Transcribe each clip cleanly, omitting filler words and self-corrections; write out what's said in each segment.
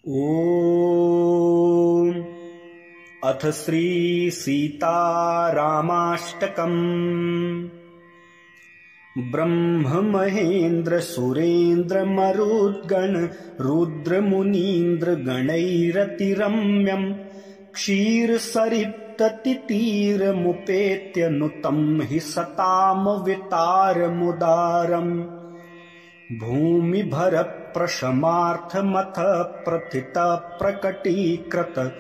ॐ अथ श्री सीतारामाष्टकम्। ब्रह्म महेन्द्र सुरेन्द्र मरुद्गण रुद्रमुनीन्द्र गणैरतिरम्यम् क्षीरसरित्ततितीरमुपेत्य नुतं हि सतामवितारमुदारम्। भूमिभर प्रशमार्थमथ प्रथित प्रकटीकृत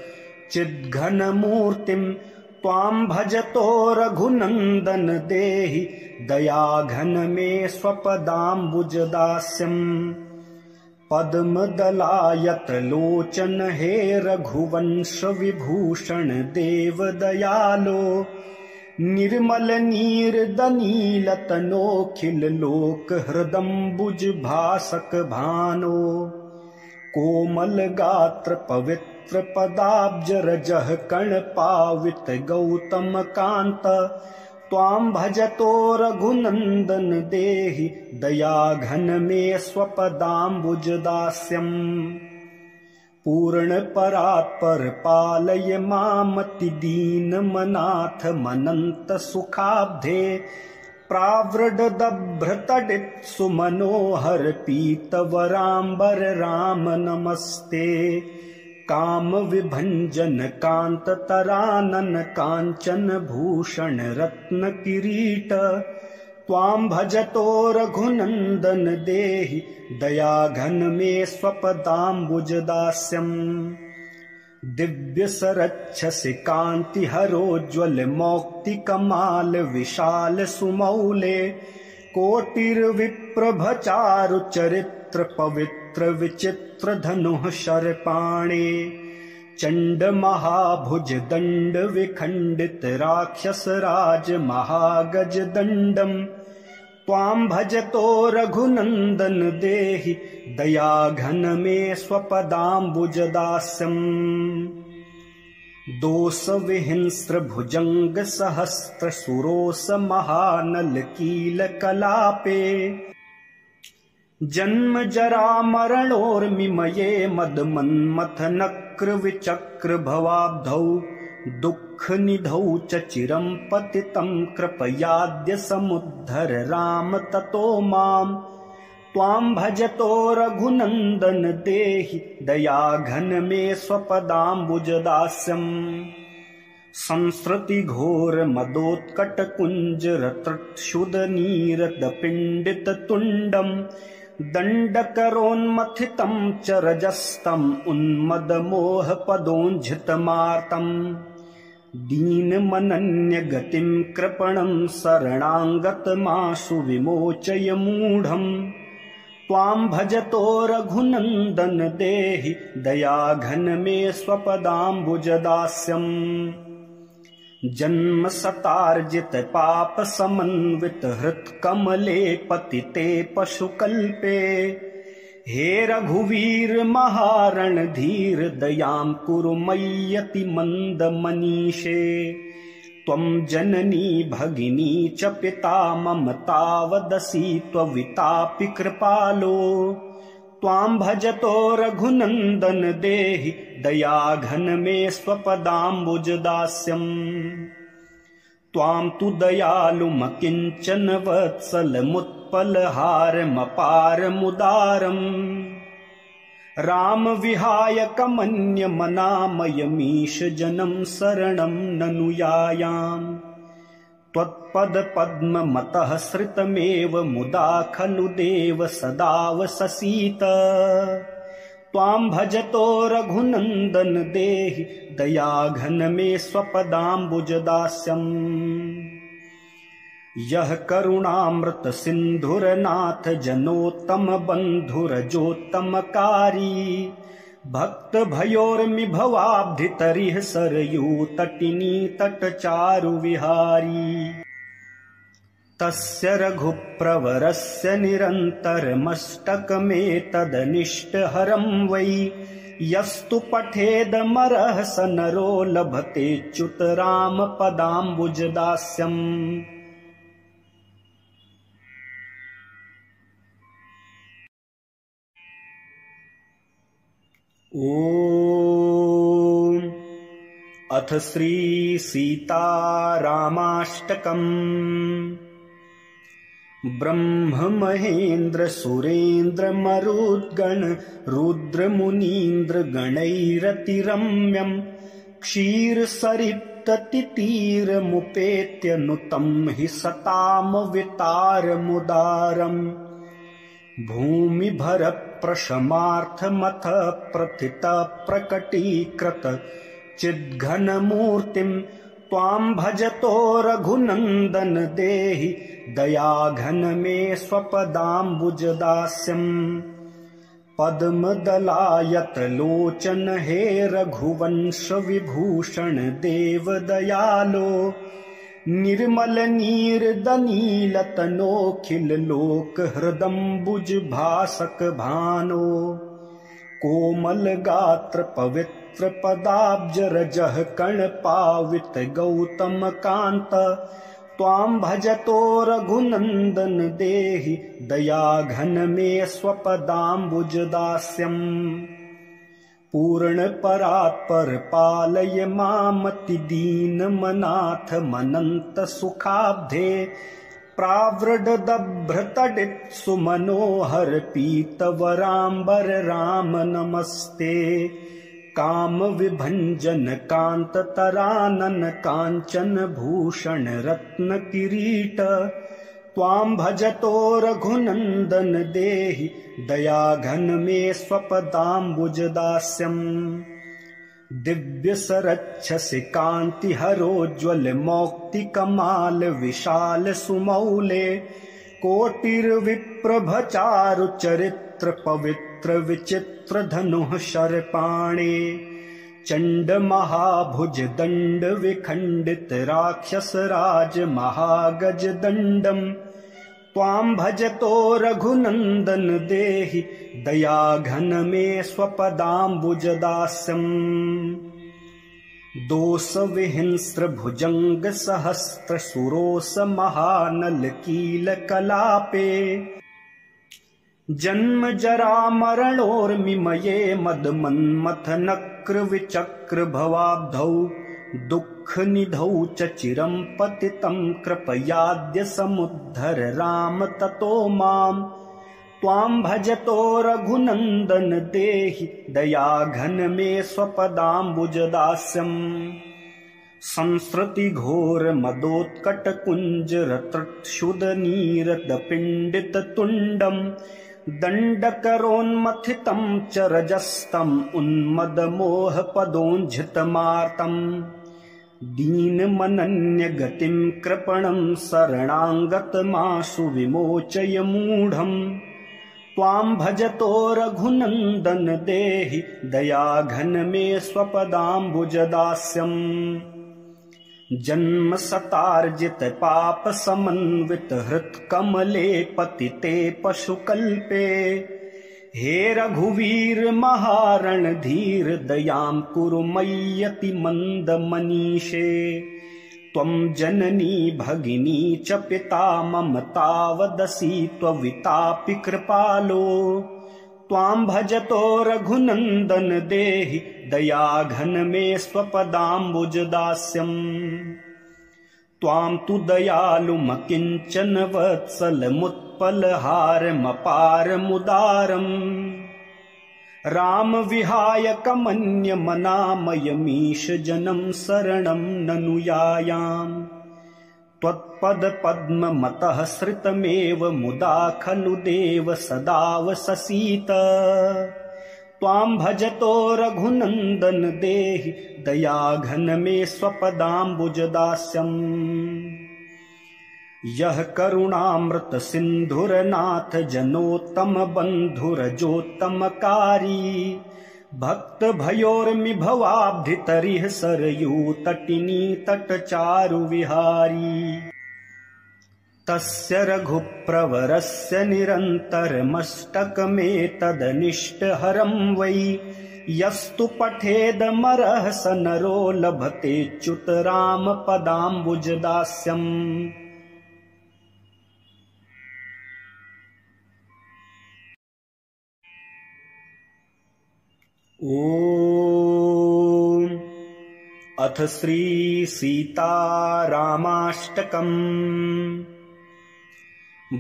चिद्घनमूर्तिम् त्वां भजतो रघुनन्दन देहि दयाघन मे स्वपदाम्बुजदास्यम्। पद्मदलायत लोचन हे रघुवंश विभूषण देव दयालो। निर्मल नीरदनीलतनोखिल लोक हृदम्बुज भासक भानो। कोमल गात्र पवित्र पदाब्ज रजः कण पावित गौतम कांत। त्वां भजतो रघुनन्दन देहि दयाघन मे स्वपदाम्बुज दास्यम्। पूर्ण परात्पर पालय मामति दीनमनाथ मनंत सुखाब्धे। प्रावृडदभ्रतडित सुमनोहर पीतवराम्बर राम नमस्ते। काम विभंजन कांत तरानन कांचन भूषण रत्न किरीट। त्वां भजतो रघुनन्दन देहि दयाघन मे स्वपदाम्बुज दास्यम्। दिव्य सरच्छसि कांति हरोज्ज्वल मौक्तिकमाल विशाल सुमौले। कोटिर्विप्रभ चारु चरित्र पवित्र विचित्र धनुः शरपाणे। चंड महाभुज दंड विखंडित राक्षस राज महागज दंडम। त्वां भजतो रघुनन्दन देहि दयाघन मे स्वपदाम्बुज दास्यम्। दोष विहिंस्र भुजंग सहस्त्र सुरोस महानल कील कलापे। जन्म जरा मरणोर्मिमये मद मन्मथ नक्र विचक्र भवाब्धौ। दुःख निधौ च चिरं पतितं कृपयाद्य समुद्धर राम ततो माम्। त्वां भजतो रघुनन्दन देहि दयाघन मे स्वपदाम्बुज दास्यम्। संसृति घोर मदोत्कट कुंज रतृक्षुद नीरद पिंडित तुंडम। दंडकरोन्मथितं च रजस्तम् उन्मद मोह पदोंझितमार्तम्। दीनमनन्य गतिं कृपणं शरणागतमाशु विमोचय मूढम्। त्वां भजतो रघुनन्दन देहि दयाघन मे स्वपदाम्बुज दास्यम्। जन्म शतार्जित पाप समन्वित हृत् कमले पतिते पशुकल्पे। हे रघुवीर महारण धीर दयां कुरु मय्यति मंद मनीषे। त्वं जननी भगिनी च पिता मम तावदसि त्ववितापि कृपालो। त्वां भजतो रघुनन्दन देहि दयाघन मे स्वपदाम्बुज दास्यम्। त्वां तु दयालुमकिञ्चन वत्सलमुत्पलहारमपारमुदारम्। राम विहाय कमन्यमनामयमीश जनं शरणं ननु यायाम्। त्वत्पद पद्म मतः श्रितमेव मुदा खलु देव सदावससीत। त्वां भजतो रघुनन्दन देहि दयाघन मे स्वपदाम्बुज दास्यम्। यः करुणामृत सिन्धुरनाथ जनोत्तम बन्धुरजोत्तमकारी। भक्त भयोर्मि भवाब्धितरिः सरयू तटिनी तटचारु विहारी। तस्य रघुप्रवरस्य निरन्तरमष्टकमेतदनिष्टहरं वै। यस्तु पठेदमर्हस नरो लभतेच्युत राम पदाम्बुज दास्यम्। ॐ अथ श्री सीतारामाष्टकम्। ब्रह्म महेन्द्र सुरेन्द्र मरुद्गण रुद्रमुनीन्द्र गणैरतिरम्यम् क्षीरसरित्ततितीरमुपेत्य नुतं हि सतामवितारमुदारम् भूमिभरप्रशमार्थमथ प्रथितप्रकटीकृत चिद्घनमूर्तिम् त्वां भजतो रघुनन्दन देहि दयाघन मे स्वपदाम्बुजदास्यम् पद्मदलायत लोचन हे रघुवंश विभूषण देव दयालो निर्मल नीरदनीलतनोखिल लोक हृदम्बुज भासक भानो कोमल गात्र पवित्र पदाब्ज रजः कण पावित गौतम कांत त्वां भजतो रघुनंदन देहि दयाघन मे स्वपदाम्बुज दास्यम् पूर्ण परात्पर पालय मामति दीनमनाथ मनंत सुखाब्धे प्रावृडदभ्रतडित सुमनोहर पीतवराम्बर राम नमस्ते काम विभंजन कांत तरानन कांचन भूषण रत्न किरीट त्वां भजतो रघुनंदन देहि दयाघन मे स्वपदाम्बुज दास्यम् दिव्य सरच्छसि कांति हरोज्ज्वल मौक्तिकमाल विशाल सुमौले कोटिर्विप्रभचारु चरित्र पवित्र विचित्र धनुः शरपाणे चंड महाभुज दंड विखंडित राक्षस राज महागज दंडम त्वां भजतो रघुनंदन देहि दयाघन मे स्वपदाम्बुज दास्यम् दोष विहिंस्र भुजंग सहस्त्र सुरोस महानल कील कलापे जन्म जरा मरणोर्मिमये मद मन्मथ नक्र विचक्र भवाब्धौ दुःख निधौ च चिरं पतितं कृपयाद्य समुद्धर राम ततो माम् त्वां भजतो रघुनंदन देहि दयाघन मे स्वपदाम्बुज दास्यम् संसृति घोर मदोत्कट कुंज रत्रक्षुद नीरद पिंडित तुंडम दंडकरोन्मथितं च रजस्तम उन्मद मोह पदोंझितमार्तम् दीनमनन्य गतिं कृपणं शरणागतमाशु विमोचय मूढम् त्वां भजतो रघुनंदन देहि दयाघन मे स्वपदाम्बुज दास्यम् जन्म सतार्जित पाप समन्वित हृत कमले पतिते पशुकल्पे हे रघुवीर महारण धीर दयां कुरु मय्यति मंद मनीषे त्वं जननी भगिनी च पिता मम तावदसि त्ववितापि कृपालो त्वां भजतो रघुनंदन देहि दयाघन मे स्वपदाम्बुज दास्यम् त्वां तु दयालुमकिंचन वत्सलमुत्पलहारमपारमुदारम् राम विहाय कमन्यमनामयमीश जनं शरणं ननु यायाम् त्वत्पद पद्म मतः श्रितमेव मुदा खलु देव सदावससीत त्वां भजतो रघुनंदन देहि दयाघन मे स्वपदाम्बुज दास्यम् यः करुणामृत सिंधुरनाथ जनोत्तम बंधुरजोत्तमकारी भक्त भयोर्मि भवाब्धितरिः सरयू तटिनी तटचारु विहारी तस्य रघुप्रवरस्य निरन्तरमष्टकमेतदनिष्टहरं वै यस्तु पठेदमर्हस नरो लभतेच्युत राम पदाम्बुज दास्यम् ॐ अथ श्री सीतारामाष्टकम्।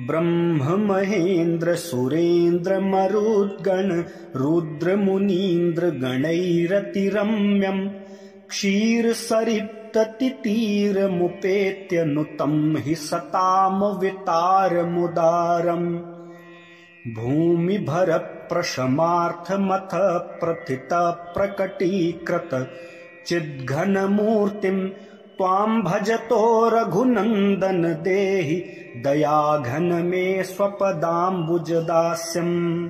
ब्रह्म महेन्द्र सुरेन्द्र मरुद्गण रुद्रमुनीन्द्र गणैरतिरम्यम् क्षीरसरित्ततितीरमुपेत्य नुतं हि सतामवितारमुदारम्। भूमिभरप्रशमार्थमथ प्रथित प्रकटीकृत चिद्घनमूर्तिं त्वां भजतो रघुनन्दन देहि दयाघन मे स्वपदाम्बुजदास्यम्।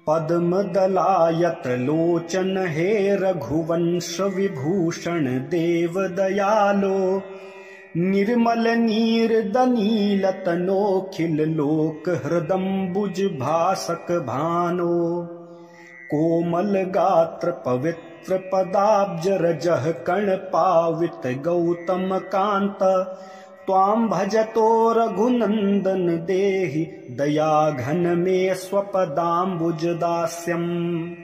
पद्मदलायत लोचन हे रघुवंश विभूषण देव दयालो। निर्मल नीरदनीलतनोखिल लोक हृदम्बुज भासक भानो। कोमल गात्र पवित्र पदाब्ज रजः कण पावित गौतम कांत त्वां भजतो रघुनंदन देहि दयाघन मे स्वपदाम्बुज दास्यम्।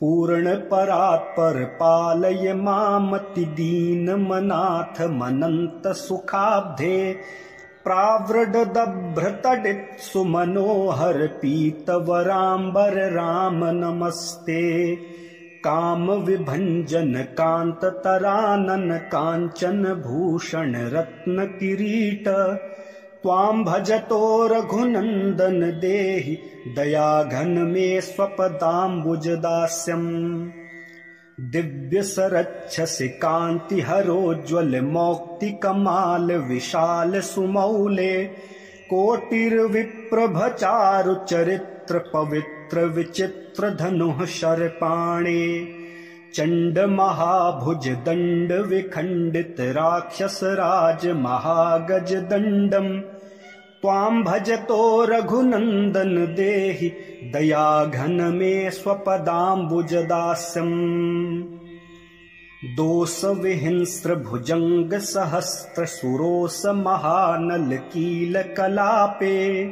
पूर्ण परात्पर पालय मामति दीनमनाथ मनंत सुखाब्धे। प्रावृडदभ्रतडित सुमनोहर पीतवराम्बर राम नमस्ते। काम विभंजन कांत तरानन कांचन भूषण रत्न किरीट त्वां भजतो रघुनंदन देहि दयाघन मे स्वपदाम्बुज दास्यम्। दिव्य सरच्छसि कांति हरोज्ज्वल मौक्तिकमाल विशाल सुमौले। कोटिर्विप्रभचारु चरित्र पवित्र विचित्र धनुः शरपाणे। चंड महाभुज दंड विखंडित राक्षस राज महागज दंडम त्वां भजतो रघुनंदन देहि दयाघन मे स्वपदाम्बुज दास्यम्। दोष विहिंस्र भुजंग सहस्त्र सुरोस महानल कील कलापे।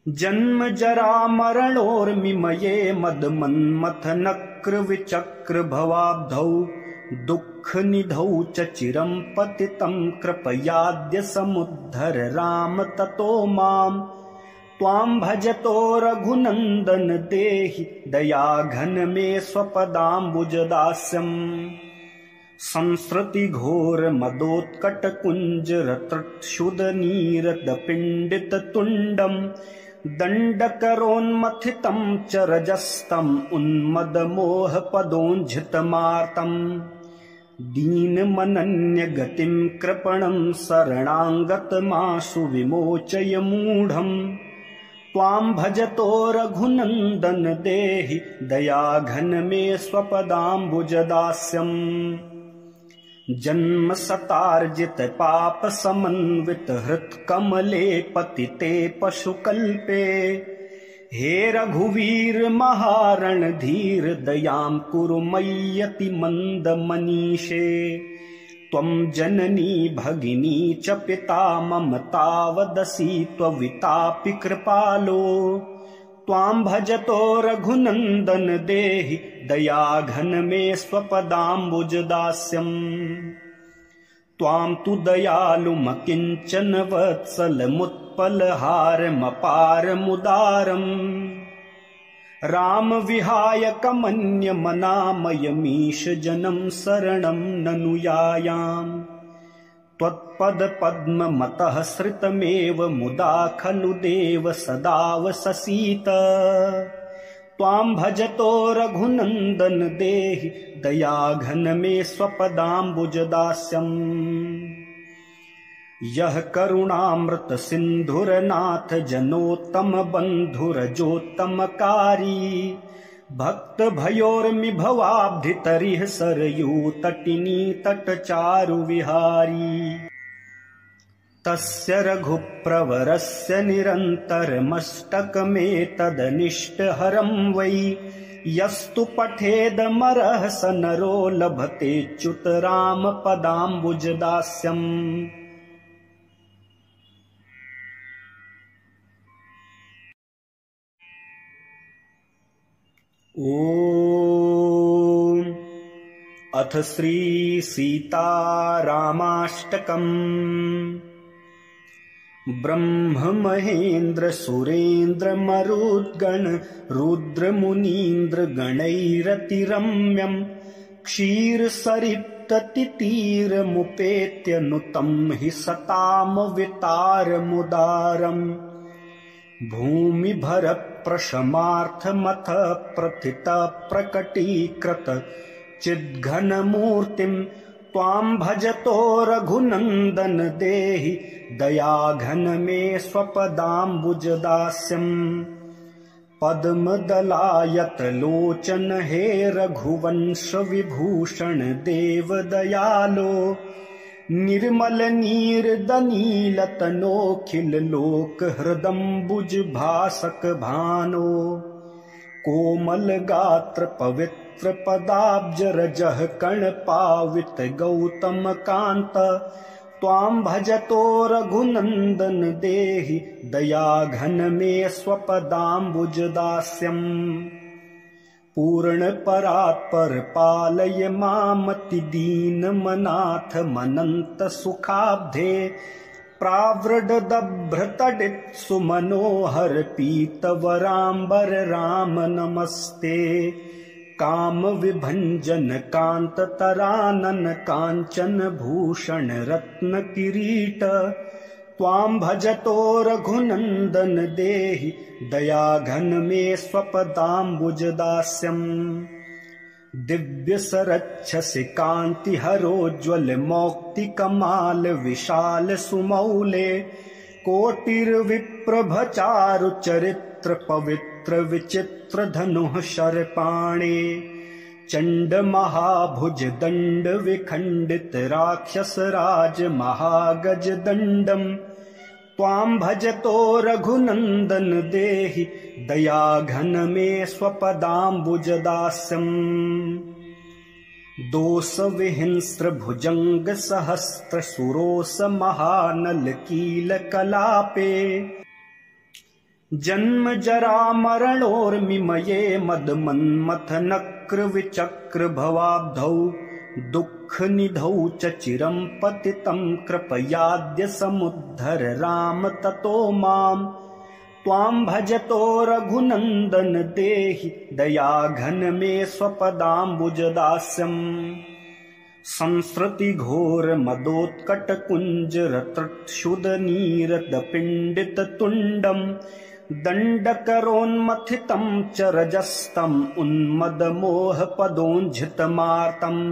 जन्म जरा मरणोर्मिमये मदमन्मथ नक्र विचक्र भवाब्धौ। दुःख निधौ च चिरं पतितं कृपयाद्य समुद्धर राम ततो माम्। त्वां भजतो रघुनंदन देहि दयाघन मे स्वपदाम्बुज दास्यम्। संसृति घोर मदोत्कट कुंजर तृक्षुद नीरद पिंडित तुंडम। दंडकरोन्मथितं च रजस्तम उन्मद मोह पदोंझितमार्तम। दीनमनन्य गतिं कृपणं शरणागतमाशु विमोचय मूढ़म्। त्वां भजतो रघुनंदन देहि दयाघन मे स्वपदाम्बुज दास्यम्। जन्म शतार्जित पाप समन्वित हृत कमले पतिते पशुकल्पे। हे रघुवीर महारण धीर दयां कुरु मय्यति मंद मनीषे। त्वं जननी भगिनी च पिता मम तावदसि त्ववितापि कृपालो। त्वां भजतो रघुनंदन देहि दयाघन मे स्वपदाम्बुज दास्यम्। त्वां तु दयालुमकिंचन वत्सलमुत्पलहारमपारमुदारम्। राम विहाय कमन्यमनामयमीश जनं शरणं ननु यायाम्। त्वत्पद पद्म मतः श्रितमेव मुदा खलु देव सदावससीत। त्वां भजतो रघुनंदन देहि दयाघन मे स्वपदाम्बुज दास्यम्। यह करुणामृत सिंधुरनाथ जनोत्तम बंधुरजोत्तमकारी। भक्त भयोर्मि भवाब्धितरिः सरयू तटिनी तटचारु विहारी। तस्य रघुप्रवरस्य निरन्तरमष्टकमेतदनिष्टहरं वै। यस्तु पठेदमर्हस नरो लभतेच्युत राम पदाम्बुज दास्यम्। ॐ अथ श्री सीतारामाष्टकम्। ब्रह्म महेन्द्र सुरेन्द्र मरुद्गण रुद्रमुनीन्द्र गणैरतिरम्यम् क्षीरसरित्ततितीरमुपेत्य नुतं हि सतामवितारमुदारम् भूमिभरप्रशमार्थमथ प्रथित प्रकटीकृत चिद्घनमूर्तिम् त्वां भजतो रघुनन्दन देहि दयाघन मे स्वपदाम्बुजदास्यम् पद्मदलायत लोचन हे रघुवंश विभूषण देव दयालो निर्मल नीरदनीलतनोखिल लोक हृदम्बुज भासक भानो कोमल गात्र पवित्र पदाब्ज रजः कण पावित गौतम कांत त्वां भजतो रघुनंदन देहि दयाघन मे स्वपदाम्बुज दास्यम् पूर्ण परात्पर पालय मामति दीनमनाथ मनंत सुखाब्धे प्रावृडदभ्रतडित सुमनोहर पीतवराम्बर राम नमस्ते काम विभंजन कांत तरानन कांचन भूषण रत्न किरीट त्वां भजतो रघुनंदन देहि दयाघन मे स्वपदाम्बुज दास्यम् दिव्य सरच्छसि कांति हरोज्ज्वल मौक्ति कमाल विशाल सुमौले कोटिर्विप्रभ चारु चरित्र पवित्र विचित्र धनुः शरपाणे चंड महाभुज दंड विखंडित राक्षस राज महागज दंडम त्वां भजतो रघुनंदन देहि दयाघन मे स्वपदाम्बुज दास्यम् दोष विहिंस्र भुजंग सहस्त्र सुरोस महानल कील कलापे जन्म जरा मरणोर्मिमये मद मन्मथ नक्र विचक्र भवाब्धौ दुःख निधौ च चिरं पतितं कृपयाद्य समुद्धर राम ततो मां त्वां भजतो रघुनंदन देहि दयाघन मे स्वपदाम्बुज दास्यम् संसृति घोर मदोत्कट कुंज रतृक्षुद नीरद पिंडित तुंडम दंडकरोन्मथितं च रजस्तम उन्मद मोह पदोंझितमार्तम्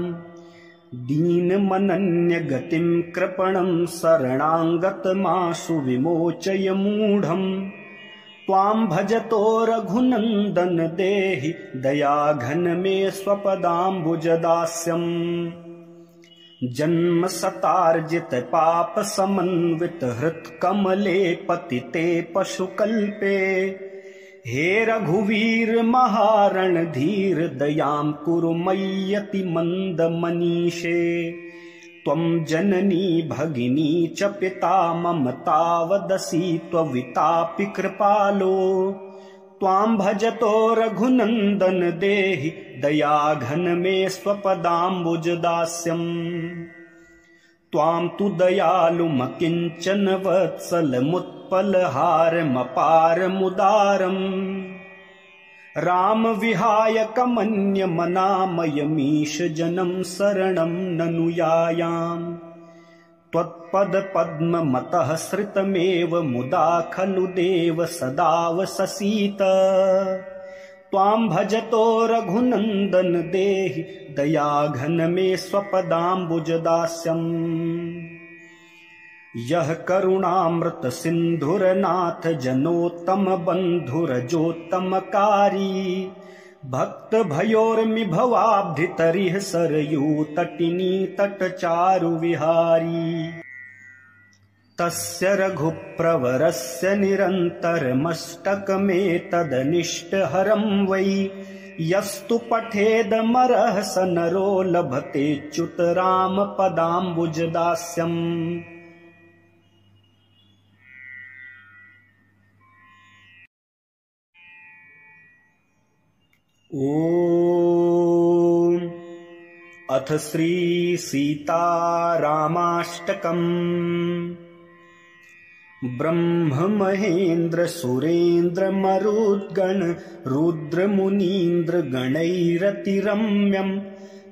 दीनमनन्य गतिं कृपणं शरणागतमाशु विमोचय मूढम् त्वां भजतो रघुनंदन देहि दयाघन मे स्वपदाम्बुज दास्यम् जन्म सतार्जित पाप समन्वित हृत कमले पतिते पशुकल्पे हे रघुवीर महारण धीर दयां कुरु मय्यति मंद मनीषे त्वं जननी भगिनी च पिता मम तावदसि त्ववितापि कृपालो त्वां भजतो रघुनंदन देहि दयाघन मे स्वपदाम्बुज दास्यम् त्वां तु दयालुमकिञ्चन वत्सलमुत्पलहारमपारमुदारम् राम विहाय कमन्यमनामयमीश जनं शरणं ननु यायाम् त्वत्पद पद्म मतः श्रितमेव मुदा खलु देव सदावससीत त्वां भजतो रघुनंदन देहि दयाघन मे स्वपदाम्बुज दास्यम् यः करुणामृत सिंधुरनाथ जनोत्तम बंधुरजोत्तमकारी भक्त भयोर्मि भवाब्धितरिः सरयू तटिनी तटचारु विहारी तस्य रघुप्रवरस्य निरन्तरमष्टकमेतदनिष्टहरं वै यस्तु पठेदमर्हस नरो लभतेच्युत राम पदाम्बुजदास्यम्। ॐ अथ श्री सीतारामाष्टकम्। ब्रह्म महेन्द्र सुरेन्द्र मरुद्गण रुद्रमुनीन्द्र गणैरतिरम्यम्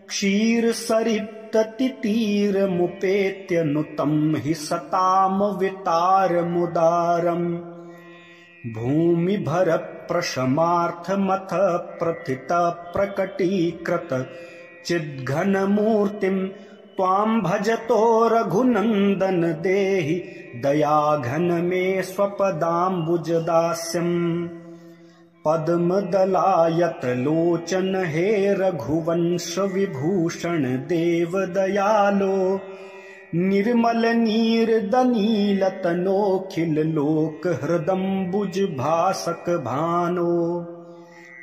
क्षीरसरित्ततितीरमुपेत्य नुतं हि सतामवितारमुदारम् भूमिभरप्रशमार्थमथ प्रथितप्रकटीकृत चिद्घनमूर्तिम् त्वां भजतो रघुनन्दन देहि दयाघन मे स्वपदाम्बुजदास्यम् पद्मदलायत लोचन हे रघुवंश विभूषण देव दयालो निर्मल नीरदनीलतनोखिल लोक हृदम्बुज भासक भानो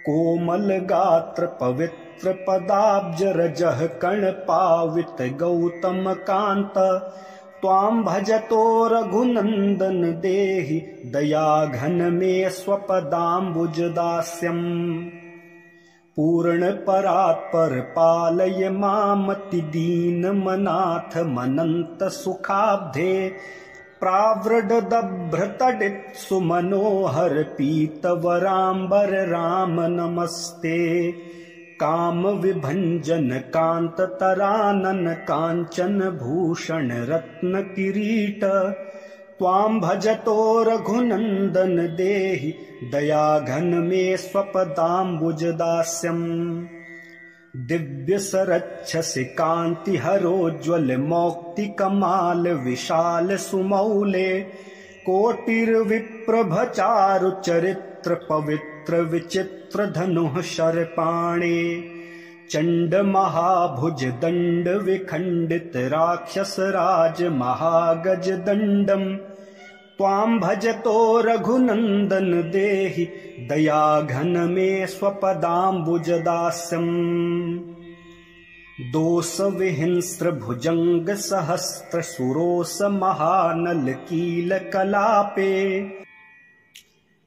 कोमल गात्र पवित्र पदाब्ज रजः कण पावित गौतम कांत त्वां भजतो रघुनंदन देहि दयाघन मे स्वपदाम्बुज दास्यम् पूर्ण परात्पर पालय मामति दीनमनाथ मनंत सुखाब्धे प्रावृडदभ्रतडित सुमनोहर पीतवराम्बर राम नमस्ते काम विभंजन कांत तरानन कांचन भूषण रत्न किरीट त्वां भजतो रघुनंदन देहि दयाघन मे स्वपदाम्बुज दास्यम् दिव्य सरच्छसि कांति हरोज्ज्वल मौक्ति कमाल विशाल सुमौले कोटिर्विप्रभचारु चरित्र पवित्र विचित्र धनुः शरपाणे चंड महाभुज दंड विखंडित राक्षस राज महागज दंडम त्वां भजतो रघुनंदन देहि दयाघन मे स्वपदाम्बुज दास्यम् दोष विहिंस्र भुजंग सहस्त्र सुरोस महानल कील कलापे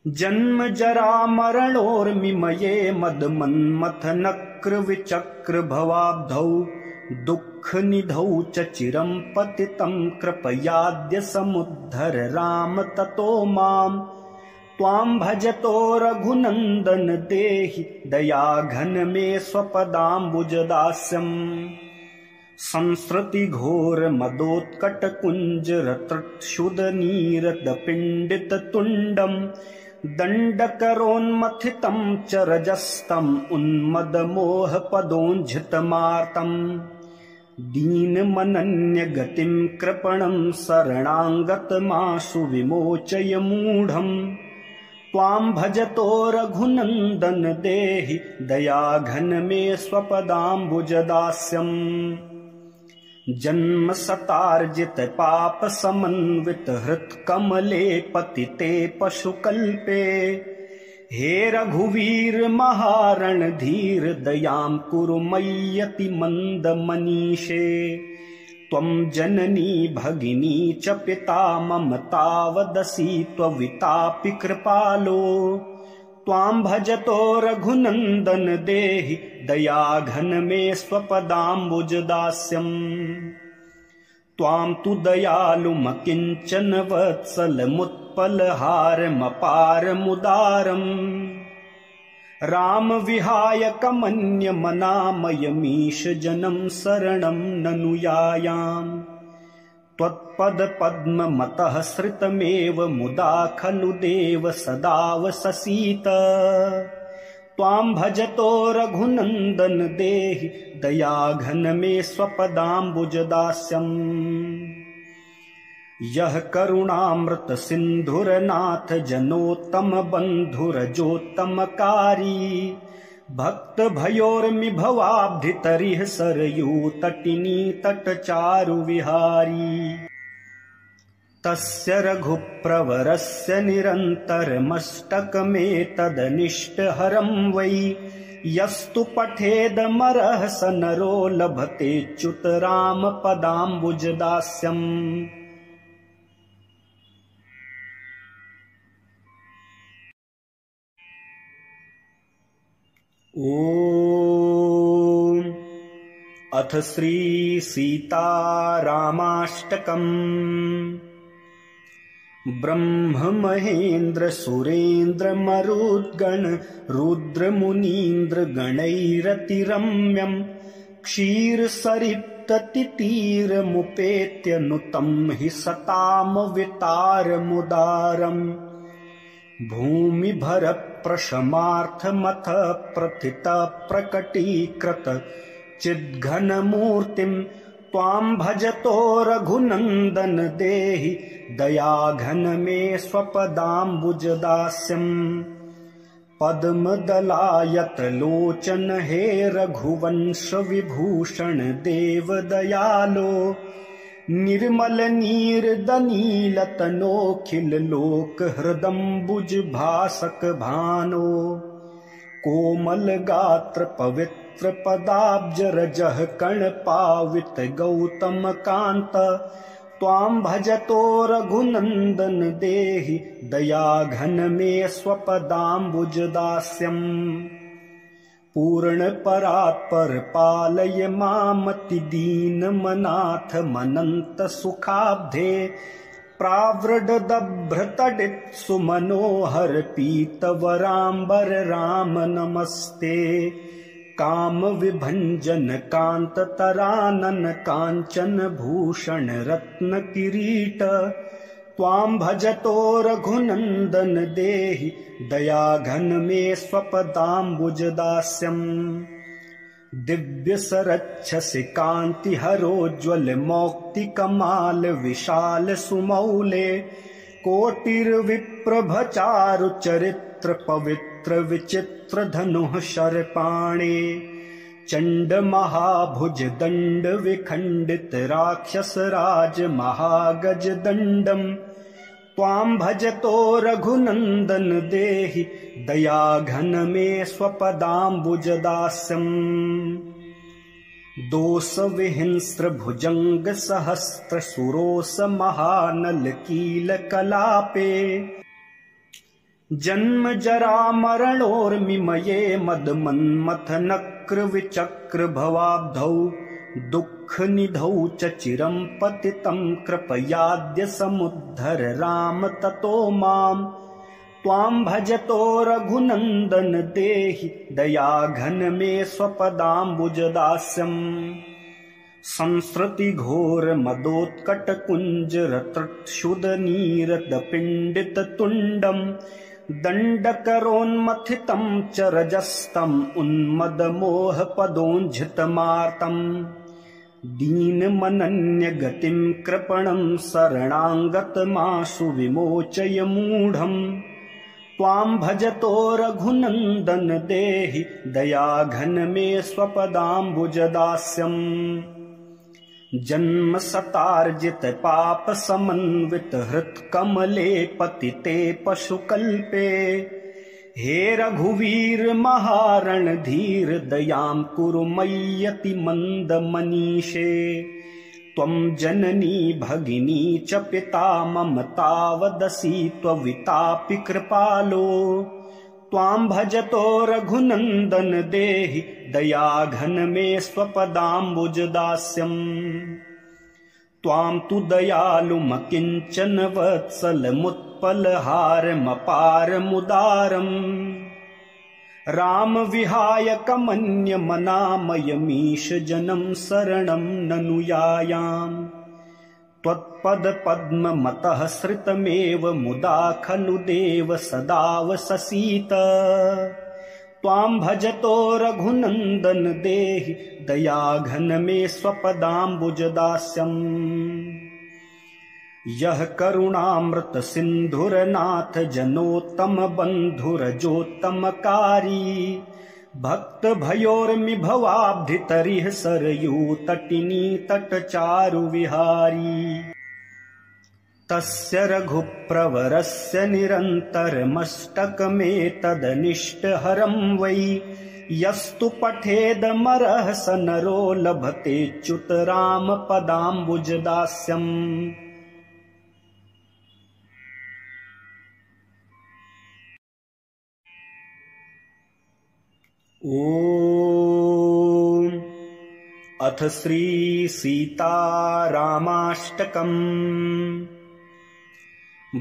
जन्म जरा मरणोर्मिमये मद मन्मथ नक्र विचक्र भवाब्धौ दुःख निधौ च चिरं पतितं कृपयाद्य समुद्धर राम ततो मां त्वां भजतो रघुनंदन देहि दयाघन मे स्वपदाम्बुज दास्यम् संसृति घोर मदोत्कट कुंज रत्रक्षुद नीरद पिंडित तुंडम दंडकरोन्मथितं च रजस्तम उन्मद मोह पदोंझितमार्तम् दीनमनन्य गतिं कृपणं शरणागतमाशु विमोचय मूढम् त्वां भजतो रघुनंदन देहि दयाघन मे स्वपदाम्बुज दास्यम् जन्म सतार्जित पाप समन्वित हृत कमले पतिते पशुकल्पे हे रघुवीर महारण धीर दयां कुरु मय्यति मंद मनीषे त्वं जननी भगिनी च पिता मम तावदसि त्ववितापि कृपालो त्वां भजतो रघुनंदन देहि दयाघन मे स्वपदाम्बुज दास्यम् त्वां तु दयालुमकिञ्चन वत्सलमुत्पलहारमपारमुदारम् राम विहाय कमन्यमनामयमीश जनं शरणं ननु यायाम् त्वत्पदपद्ममतः सृतमेव मुदा खलु देव सदावससीत त्वां भजतो रघुनंदन देहि दयाघन मे स्वपदाम्बुज दास्यम् यः करुणामृत सिन्धुरनाथ जनोत्तम बन्धुरजोत्तमकारी भक्त भयोर्मि भवाब्धितरिः सरयू तटिनी तटचारु विहारी तस्य रघुप्रवरस्य निरन्तरमष्टकमेतदनिष्टहरं वै यस्तु पठेदमर्हस नरो लभतेच्युत राम पदाम्बुज दास्यम् ॐ अथ श्री सीतारामाष्टकम्। ब्रह्म महेन्द्र सुरेन्द्र मरुद्गण रुद्रमुनीन्द्र गणैरतिरम्यम् क्षीरसरित्ततितीरमुपेत्य नुतं हि सतामवितारमुदारम् भूमिभर प्रशमार्थमथ प्रथित प्रकटीकृत चिद्घनमूर्तिं त्वां भजतो रघुनन्दन देहि दयाघन मे स्वपदाम्बुजदास्यम् पद्मदलायत लोचन हे रघुवंश विभूषण देव दयालो निर्मल नीरदनीलतनोखिल लोक हृदम्बुज भासक भानो कोमल गात्र पवित्र पदाब्ज रजः कण पावित गौतम कांत त्वां भजतो रघुनंदन देहि दयाघन मे स्वपदाम्बुज दास्यम् पूर्ण परात्पर पालय मामति दीन मनाथ मनंत सुखाब्धे प्रावृडदभ्रतडित सुमनोहर पीतवराम्बर राम नमस्ते काम विभंजन कांत तरानन कांचन भूषण रत्न किरीट त्वां भजतो रघुनंदन देहि दयाघन मे स्वपदाम्बुज दास्यम् दिव्य सरच्छसि कांति हरोज्ज्वल मौक्ति कमाल विशाल सुमौले कोटिर्विप्रभचारु चरित्र पवित्र विचित्र धनुः शरपाणे चंड महाभुज दंड विखंडित राक्षस राज महागज दंडम त्वां भजतो रघुनंदन देहि दयाघन मे स्वपदाम्बुज दास्यम् दोष विहिंस्र भुजंग सहस्त्र सुरोस महानल कील कलापे जन्म जरा मरणोर्मिमये मद मन्मथ नक्र विचक्र भवाब्धौ दुःख निधौ च चिरं पतितं कृपयाद्य समुद्धर राम ततो मां त्वां भजतो रघुनंदन देहि दयाघन मे स्वपदाम्बुज दास्यम् संसृति घोर मदोत्कट कुंज रतृक्षुद नीरद पिंडित तुंडम दंडकरोन्मथितं च रजस्तम उन्मद मोह पदोंझितमार्तम दीनमनन्य गतिं कृपणं शरणागतमाशु विमोचय मूढ़म् त्वां भजतो रघुनंदन देहि दयाघन मे स्वपदाम्बुज दास्यम् जन्म सतार्जित पाप समन्वित हृत कमले पतिते पशुकल्पे हे रघुवीर महारण धीर दयां कुरु मय्यति मंद मनीषे त्वं जननी भगिनी च पिता मम तावदसि त्ववितापि कृपालो त्वां भजतो रघुनंदन देहि दयाघन मे स्वपदाम्बुज दास्यम् त्वां तु दयालुमकिंचन वत्सलमुत्पलहारमपारमुदारम् राम विहाय कमन्यमनामयमीश जनं शरणं ननु यायाम् त्वत्पद पद्म मतः श्रितमेव मुदा खलु देव सदावससीत त्वां भजतो रघुनंदन देहि दयाघन मे स्वपदाम्बुज दास्यम् यह करुणामृत सिंधुरनाथ जनोत्तम बंधुरजोत्तमकारी भक्त भयोर्मि भवाब्धितरिः सरयू तटिनी तटचारु विहारी तस्य रघुप्रवरस्य निरन्तरमष्टकमेतदनिष्टहरं वै यस्तु पठेदमरः स नरो लभतेच्युत राम पदाम्बुज दास्यम् ॐ अथ श्री सीतारामाष्टकम्।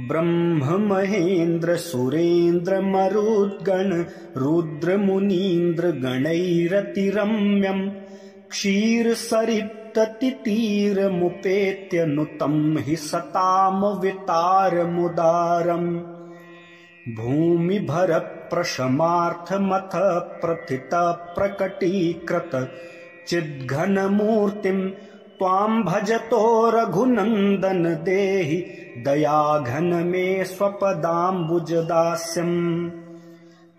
ब्रह्म महेन्द्र सुरेन्द्र मरुद्गण रुद्रमुनीन्द्र गणैरतिरम्यम् क्षीरसरित्ततितीरमुपेत्य नुतं हि सतामवितारमुदारम् भूमिभर प्रशमार्थमथ प्रथित प्रकटीकृत चिद्घनमूर्तिं त्वां भजतो रघुनन्दन देहि दयाघन मे स्वपदाम्बुजदास्यम्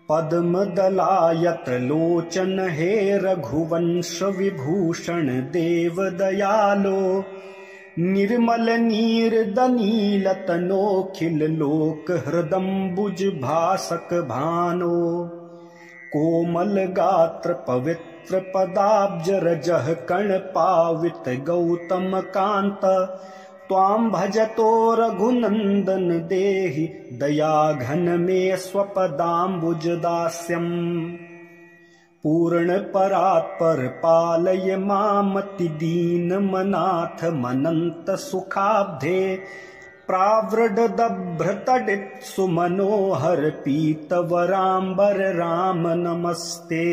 पद्मदलायत लोचन हे रघुवंश विभूषण देव दयालो निर्मल नीरदनीलतनोखिल लोक हृदम्बुज भासक भानो कोमल गात्र पवित्र पदाब्ज रजः कण पावित गौतम कांत त्वां भजतो रघुनंदन देहि दयाघन मे स्वपदाम्बुज दास्यम् पूर्ण परात्पर पालय मामति दीनमनाथ मनंत सुखाब्धे प्रावृडदभ्रतडित सुमनोहर पीतवराम्बर राम नमस्ते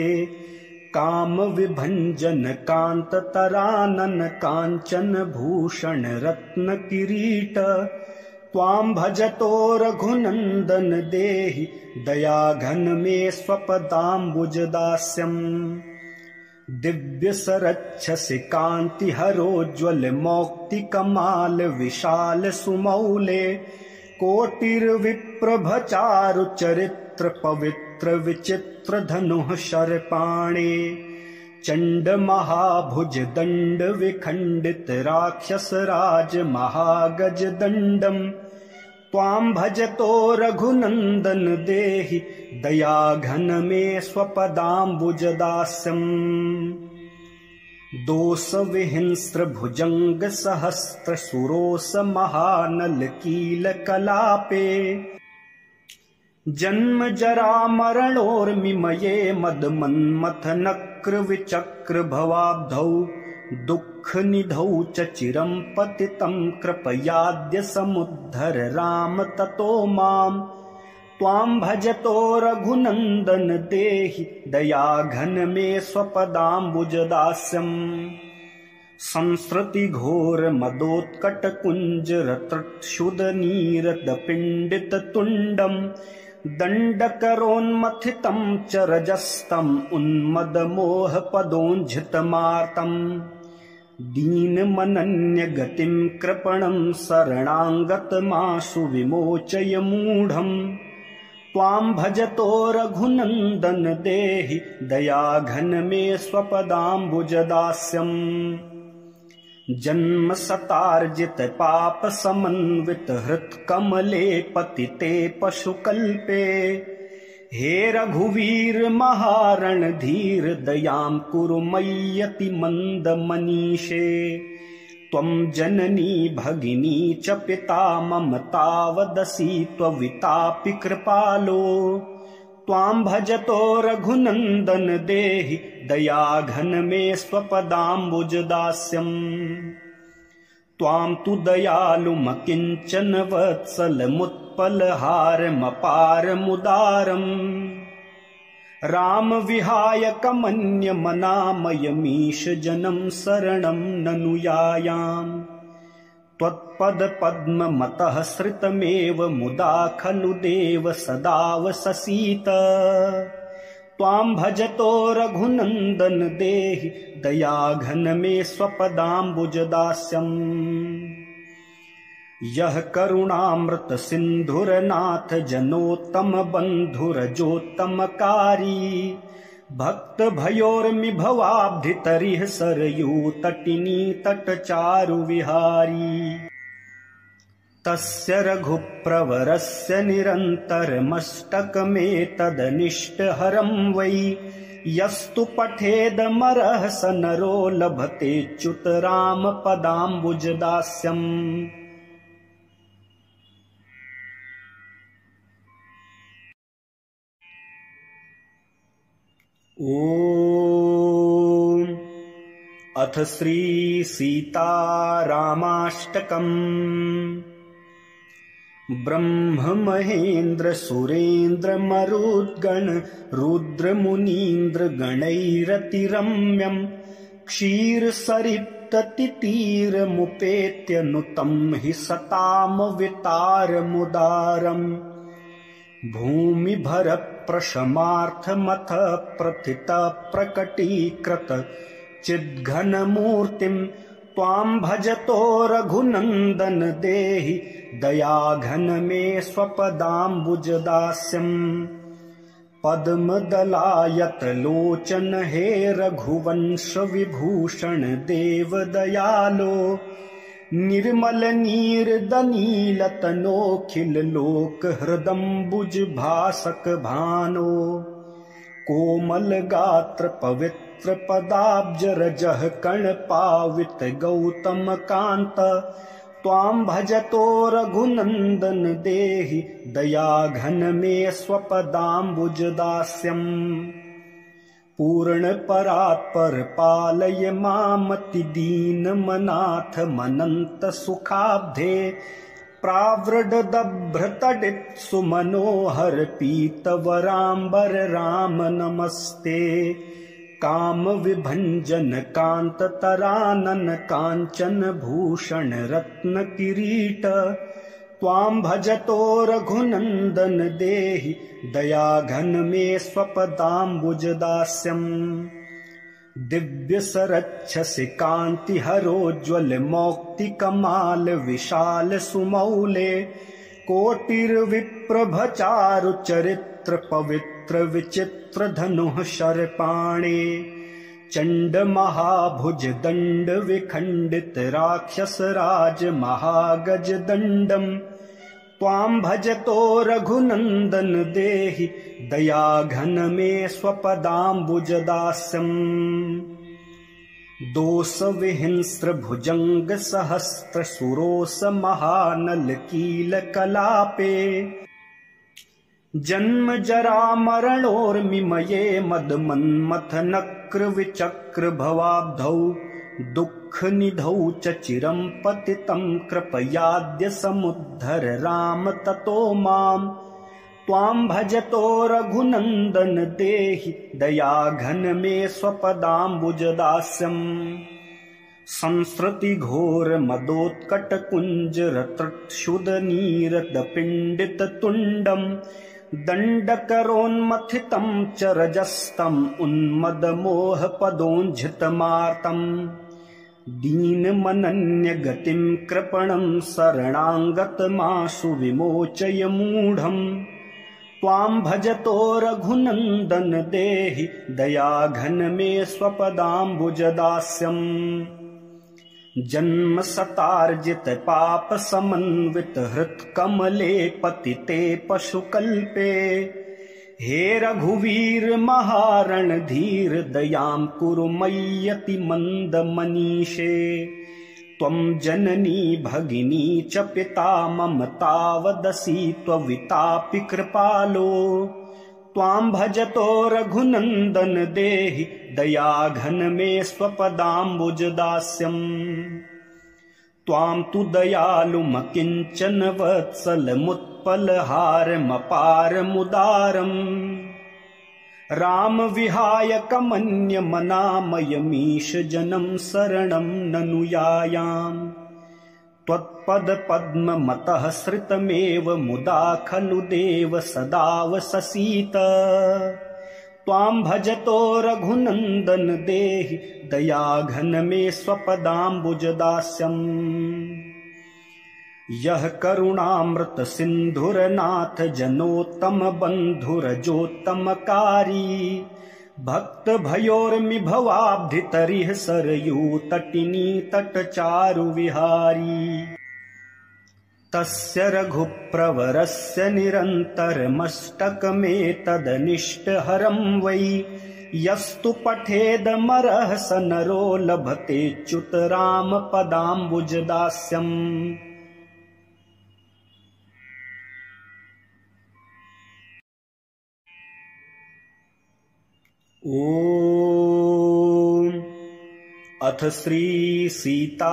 काम विभंजन कांत तरानन कांचन भूषण रत्न किरीट त्वां भजतो रघुनंदन देहि दयाघन मे स्वपदाम्बुज दास्यम् दिव्य सरच्छसि कांति हरोज्ज्वल मौक्तिकमाल विशाल सुमौले कोटिर्विप्रभचारु चरित्र पवित्र विचित्र धनुः शरपाणे चंड महाभुज दंड विखंडित राक्षस राज महागज दंडम त्वां भजतो रघुनंदन देहि दयाघन मे स्वपदाम्बुज दास्यम् दोष विहिंस्र भुजंग सहस्त्र सुरोस महानल कील कलापे जन्म जरा मरणोर्मिमये मद मन्मथ नक्र विचक्र भवाब्धौ दुःख निधौ च चिरं पतितं कृपयाद्य समुद्धर राम ततो मां त्वां भजतो रघुनंदन देहि दयाघन मे स्वपदाम्बुज दास्यम् संस्कृति घोर मदोत्कट कुंज रत्रक्षुद नीरद पिंडित तुंडम दंडकरोन्मथितं च रजस्तम उन्मद मोह पदोंझितमार्तम् दीनमनन्य गतिं कृपणं शरणागतमाशु विमोचय मूढम् त्वां भजतो रघुनंदन देहि दयाघन मे स्वपदाम्बुज दास्यम् जन्म सतार्जित पाप समन्वित हृत कमले पतिते पशुकल्पे हे रघुवीर महारण धीर दयां कुरु मय्यति मंद मनीषे त्वं जननी भगिनी च पिता मम तावदसि त्ववितापि कृपालो त्वां भजतो रघुनंदन देहि दयाघन मे स्वपदाम्बुज दास्यम् त्वां तु दयालुमकिंचन वत्सलमुत्पलहारमपारमुदारम् राम विहाय कमन्यमनामयमीश जनं शरणं ननु यायाम् त्वत्पद पद्म मतः श्रितमेव मुदा खलु देव सदावससीत त्वां भजतो रघुनंदन देहि दयाघन मे स्वपदाम्बुज दास्यम् यः करुणामृत सिंधुरनाथ जनोत्तम बंधुरजोत्तमकारी भक्त भयोर्मि भवाब्धितरिः सरयू तटिनी तटचारु विहारी तस्य रघुप्रवरस्य निरन्तरमष्टकमेतदनिष्टहरं वै यस्तु पठेदमरः स नरो लभतेच्युत राम पदाम्बुज दास्यम् ॐ अथ श्री सीतारामाष्टकम्। ब्रह्म महेन्द्र सुरेन्द्र मरुद्गण रुद्रमुनीन्द्र गणैरतिरम्यम् क्षीरसरित्ततितीरमुपेत्य नुतं हि सतामवितारमुदारम् भूमिभर प्रशमार्थमथ प्रथित प्रकटीकृत चिद्घनमूर्तिम् त्वां भजतो रघुनन्दन देहि दयाघन मे स्वपदाम्बुजदास्यम् पद्मदलायत्र लोचन हे रघुवंश विभूषण देव दयालो निर्मल नीरदनीलतनोखिल लोक हृदम्बुज भासक भानो कोमल गात्र पवित्र पदाब्ज रजः कण पावित गौतम कांत त्वां भजतो रघुनंदन देहि दयाघन मे स्वपदाम्बुज दास्यम् पूर्ण परात्पर पालय मामति दीनमनाथ मनंत सुखाब्धे प्रावृडदभ्रतडित सुमनोहर पीतवराम्बर राम नमस्ते काम विभंजन कांत तरानन कांचन भूषण रत्न किरीट त्वां भजतो रघुनंदन देहि दयाघन मे स्वपदाम्बुज दास्यम् दिव्य सरच्छसि कांति हरोज्ज्वल मौक्ति कमाल विशाल सुमौले कोटिर्विप्रभ चारु चरित्र पवित्र विचित्र धनुः शरपाणे चंड महाभुज दंड विखंडित राक्षस राज महागज दंडम त्वां भजतो रघुनंदन देहि दयाघन मे स्वपदाम्बुज दास्यम् दोष विहिंस्र भुजंग सहस्त्र सुरोस महानल कील कलापे जन्म जरा मरणोर्मिमये मद मन्मथ नक्र विचक्र भवाब्धौ दुःख निधौ च चिरं पतितं कृपयाद्य समुद्धर राम ततो मां त्वां भजतो रघुनंदन देहि दयाघन मे स्वपदाम्बुज दास्यम् संसृति घोर मदोत्कट कुंज रतृक्षुद नीरद पिंडित तुंडम दंडकरोन्मथितं च रजस्तम् उन्मद मोह पदोंझितमार्तम् दीनमनन्य गतिं कृपणं शरणागतमाशु विमोचय मूढम् त्वां भजतो रघुनंदन देहि दयाघन मे स्वपदाम्बुज दास्यम् जन्म सतार्जित पाप समन्वित हृत कमले पतिते पशुकल्पे हे रघुवीर महारण धीर दयां कुरु मय्यति मंद मनीषे त्वं जननी भगिनी च पिता मम तावदसि त्ववितापि कृपालो त्वां भजतो रघुनंदन देहि दयाघन मे स्वपदाम्बुज दास्यम् त्वां तु दयालुमकिंचन वत्सलमुत्पलहारमपारमुदारम् राम विहाय कमन्यमनामयमीश जनं शरणं ननु यायाम् त्वत्पद पद्म मतः श्रितमेव मुदा खलु देव सदावससीत त्वां भजतो रघुनंदन देहि दयाघन मे स्वपदाम्बुज दास्यम् यः करुणामृत सिंधुरनाथ जनोत्तम बंधुरजोत्तमकारी भक्त भयोर्मि भवाब्धितरिः सरयू तटिनी तटचारु विहारी तस्य रघुप्रवरस्य निरन्तरमष्टकमेतदनिष्टहरं वै यस्तु पठेदमरः स नरो लभतेच्युत राम पदाम्बुज दास्यम् ॐ अथ श्री सीतारामाष्टकम्।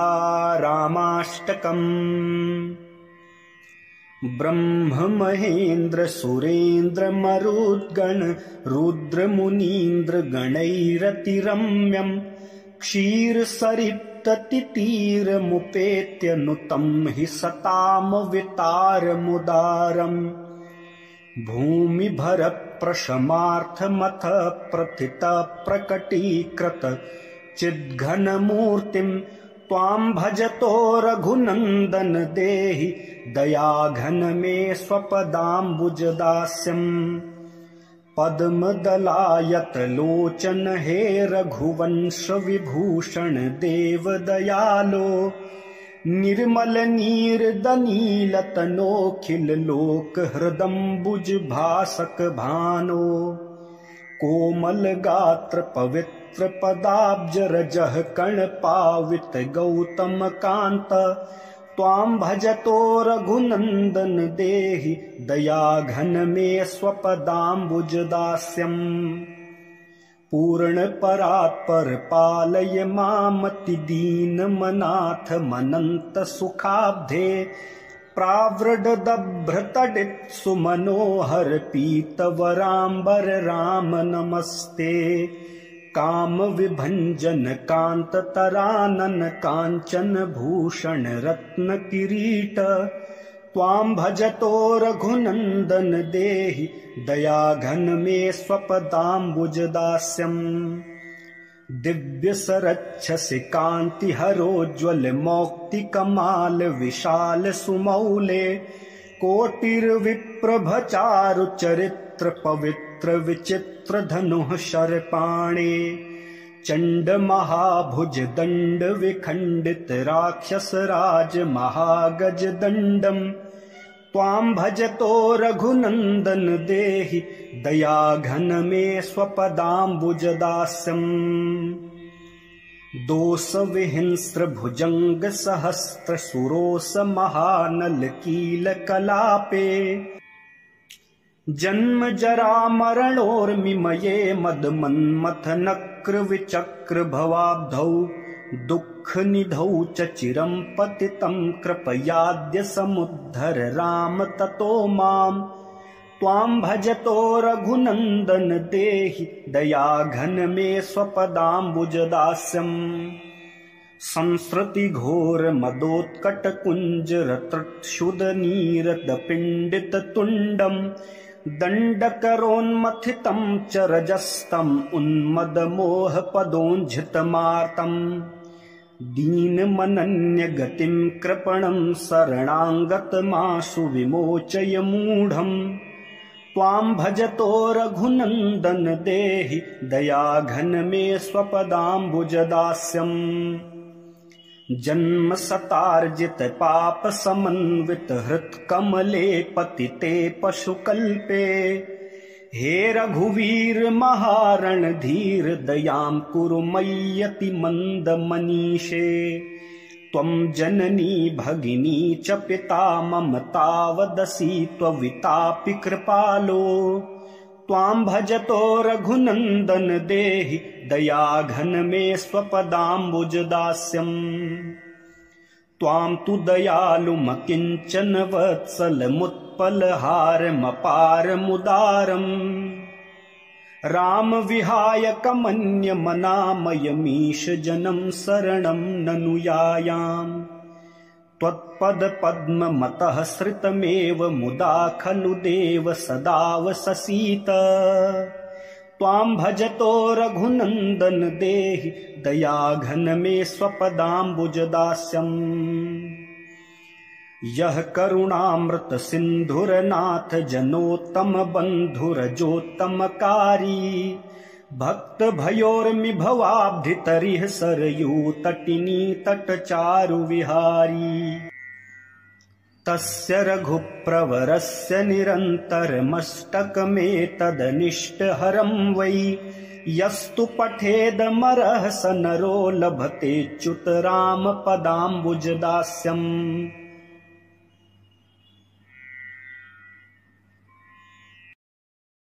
ब्रह्म महेन्द्र सुरेन्द्र मरुद्गण रुद्रमुनीन्द्र गणैरतिरम्यम् क्षीरसरित्ततितीरमुपेत्य नुतं हि सतामवितारमुदारम्। भूमिभर प्रशमार्थमथ प्रथित प्रकटीकृत चिद्घनमूर्तिं त्वां भजतो रघुनन्दन देहि दयाघन मे स्वपदाम्बुजदास्यम्। पद्मदलायत लोचन हे रघुवंश विभूषण देव दयालो। निर्मल नीरदनीलतनोखिल लोक हृदम्बुज भासक भानो। कोमल गात्र पवित्र पदाब्ज रजः कण पावित गौतम कांत। त्वां भजतो रघुनन्दन देहि दयाघन मे स्वपदाम्बुज दास्यम्। पूर्ण परात्पर पालय मामतिदीनमनाथ मनन्त सुखाब्धे। प्रावृडदभ्रतडित सुमनोहर पीतवराम्बर राम नमस्ते। काम विभंजन कांत तरानन कांचन भूषण रत्न किरीट। त्वां भजतो रघुनन्दन देहि दयाघन मे स्वपदाम्बुज दास्यम्। दिव्य सरच्छसि कांति हरोज्ज्वल मौक्तिकमाल विशाल सुमौले। कोटिर्विप्रभचारु चरित्र पवित्र विचित्र धनुः शरपाणे। चंड महाभुज दंड विखंडित राक्षस राज महागज दंडम। त्वां भजतो रघुनन्दन देहि दयाघन मे स्वपदाम्बुज दास्यम्। दोष विहिंस्र भुजंग सहस्त्र सुरोस महानल कील कलापे। जन्म जरा मरणोर्मिमये मद मन्मथ नक्र विचक्र भवाब्धौ। दुःख निधौ च चिरं पतितं कृपयाद्य समुद्धर राम ततो माम्। त्वां भजतो रघुनन्दन देहि दयाघन मे स्वपदाम्बुज दास्यम्। संसृति घोर मदोत्कट कुंज रतृक्षुद नीरद पिंडित तुंडम। दंडकरोन्मथितं च रजस्तम उन्मद मोह पदोंझित मार्तम। दीन मनन्य गतिं कृपणं शरणांगत माशु विमोचय मूढ़म्। त्वां भजतो रघुनन्दन देहि दयाघन मे स्वपदाम्बुज दास्यम्। जन्म सतार्जित पाप समन्वित हृत कमले पतिते पशुकल्पे। हे रघुवीर महारण धीर दयां कुरु मय्यति मंद मनीषे। त्वं जननी भगिनी च पिता मम तावदसि त्ववितापि कृपालो। त्वां भजतो रघुनन्दन देहि दयाघन मे स्वपदाम्बुज दास्यम्। त्वां तु दयालुमकिञ्चन वत्सलमुत्पलहारमपारमुदारम्। राम विहाय कमन्यमनामयमीश जनं शरणं ननु यायाम्। त्वत्पद पद्म मतः श्रितमेव मुदा खलु देव सदावससीत। त्वां भजतो रघुनन्दन देहि दयाघन मे स्वपदाम्बुज दास्यम्। यः करुणामृत सिन्धुरनाथ जनोत्तम बन्धुरजोत्तमकारी। भक्त भयोर्मि भवाब्धितरिः सरयू तटिनी तटचारु विहारी। तस्य रघुप्रवरस्य निरन्तरमष्टकमेतदनिष्टहरं वै। यस्तु पठेदमरः स नरो लभतेच्युत राम पदाम्बुज दास्यम्।